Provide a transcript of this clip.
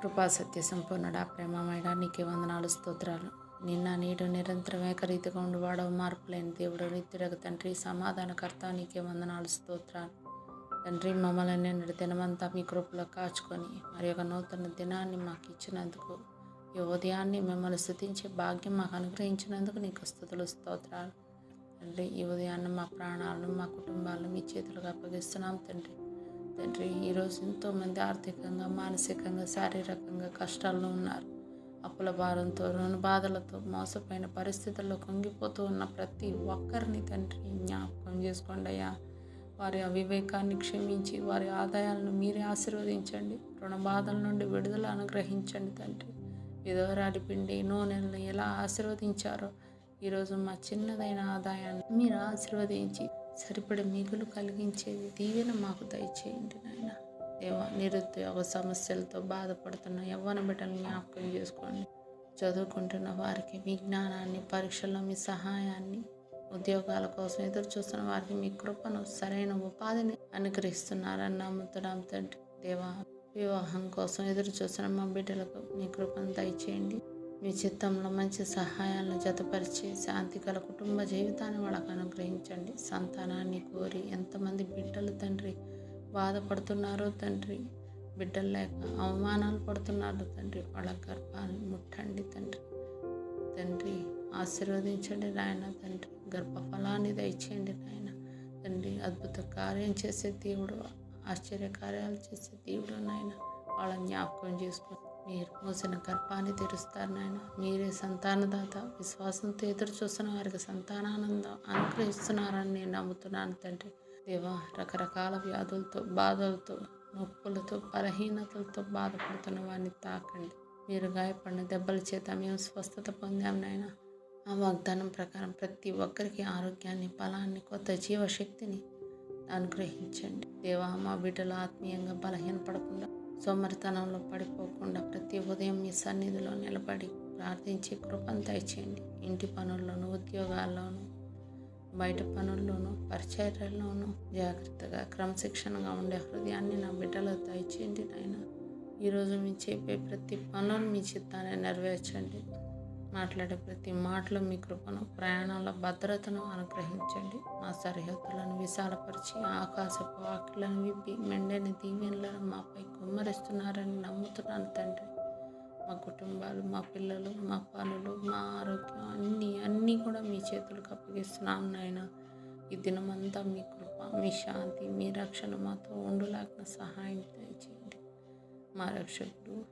కృపా సత్య సంపూర్ణుడా, ప్రేమమయుడా, నీకే వందనాలు, స్తోత్రాలు. నిన్న నేడు నిరంతరం ఏకరీతిగా ఉండువాడవు, మార్పు లేని దేవుడు, నిత్యుడగు తండ్రి, సమాధానకర్త, నీకే వందనాలు, స్తోత్రాలు. తండ్రి, మమ్మల్ని నిన్నటి దినమంతా మీ కృపలో కాచుకొని మరి ఒక నూతన దినాన్ని మాకు ఇచ్చినందుకు, ఈ ఉదయాన్ని మిమ్మల్ని స్తుతించే భాగ్యం మాకు అనుగ్రహించినందుకు నీకు స్తుతులు, స్తోత్రాలు. తండ్రి, ఈ ఉదయాన్ని మా ప్రాణాలను, మా కుటుంబాలను మీ చేతులకు అప్పగిస్తున్నాం తండ్రి. తండ్రి, ఈరోజు ఎంతోమంది ఆర్థికంగా, మానసికంగా, శారీరకంగా కష్టాల్లో ఉన్నారు. అప్పుల భారంతో, రుణ బాధలతో, మోసపోయిన పరిస్థితుల్లో కుంగిపోతూ ఉన్న ప్రతి ఒక్కరిని తండ్రి జ్ఞాపకం చేసుకోండి అయ్యా. వారి అవివేకాన్ని క్షమించి వారి ఆదాయాలను మీరే ఆశీర్వదించండి. రుణ బాధల నుండి విడుదల అనుగ్రహించండి తండ్రి. విధవరాలి పిండి నూనెలను ఎలా ఆశీర్వదించారో ఈరోజు మా చిన్నదైన ఆదాయాన్ని మీరు ఆశీర్వదించి సరిపడే మిగులు కలిగించేది దీవెన మాకు దయచేయండి నాయన. దేవా, నిరుద్యోగ సమస్యలతో బాధపడుతున్న యవ్వన బిడ్డలను జ్ఞాపకం చేసుకోండి. చదువుకుంటున్న వారికి మీ జ్ఞానాన్ని, పరీక్షల్లో మీ సహాయాన్ని, ఉద్యోగాల కోసం ఎదురు చూస్తున్న వారికి మీ కృపను, సరైన ఉపాధిని అనుగ్రహిస్తున్నారని నమ్ముతున్నాం తండ్రి. దేవా, వివాహం కోసం ఎదురు చూస్తున్న మా బిడ్డలకు మీ కృపను దయచేయండి. మీ చిత్తంలో మంచి సహాయాలను జతపరిచి శాంతిగల కుటుంబ జీవితాన్ని వాళ్ళకు అనుగ్రహించండి. సంతానాన్ని కోరి ఎంతమంది బిడ్డలు తండ్రి బాధపడుతున్నారో తండ్రి, బిడ్డలు లేక అవమానాలు పడుతున్నారు తండ్రి, వాళ్ళ గర్భాన్ని ముట్టండి తండ్రి. తండ్రి, ఆశీర్వదించండి నాయన. తండ్రి, గర్భఫలాన్ని దయచేయండి నాయన. తండ్రి, అద్భుత కార్యం చేసే దేవుడు, ఆశ్చర్య కార్యాలు చేసే దేవుడు నాయన. వాళ్ళ జ్ఞాపకం చేసుకొని మీరు మోసిన గర్భాన్ని తెరుస్తారు నాయన. మీరే సంతానదాత. విశ్వాసంతో ఎదురు చూస్తున్న వారికి సంతానానందం అనుగ్రహిస్తున్నారని నేను నమ్ముతున్నాను తండ్రి. దేవా, రకరకాల వ్యాధులతో, బాధలతో, నొప్పులతో, బలహీనతలతో బాధపడుతున్న వారిని తాకండి. మీరు గాయపడిన దెబ్బల చేత మేము స్వస్థత పొందాం నాయన. ఆ వాగ్దానం ప్రకారం ప్రతి ఒక్కరికి ఆరోగ్యాన్ని, బలాన్ని, కొత్త జీవశక్తిని అనుగ్రహించండి. దేవా, మా బిడ్డలు ఆత్మీయంగా బలహీనపడకుండా, సోమరితనంలో పడిపోకుండా ప్రతి ఉదయం మీ సన్నిధిలో నిలబడి ప్రార్థించి కృపను దయచేయండి. ఇంటి పనుల్లోనూ, ఉద్యోగాల్లోనూ, బయట పనుల్లోనూ, పరిచర్యల్లోనూ జాగ్రత్తగా, క్రమశిక్షణగా ఉండే హృదయాన్ని నా బిడ్డలో దయచేయండి నాయన. ఈరోజు మీ చెప్పే ప్రతి పనులు మీ చిత్తాన్ని నెరవేర్చండి. మాట్లాడే ప్రతి మాటలో మీ కృపను, ప్రయాణంలో భద్రతను అనుగ్రహించండి. మా సరిహద్దులను విశాలపరిచి ఆకాశపు వాకిళ్లను విప్పి మెండని దీవెనలను మాపై కుమ్మరిస్తున్నారని నమ్ముతున్నాను తండ్రి. మా కుటుంబాలు, మా పిల్లలు, మా పనులు, మా ఆరోగ్యం అన్నీ కూడా మీ చేతులకు అప్పగిస్తున్నాను నాయన. ఈ దినమంతా మీ కృప, మీ శాంతి, మీ రక్షణ మాతో ఉండులాగిన సహాయం దయచేయండి. మా రక్షకుడు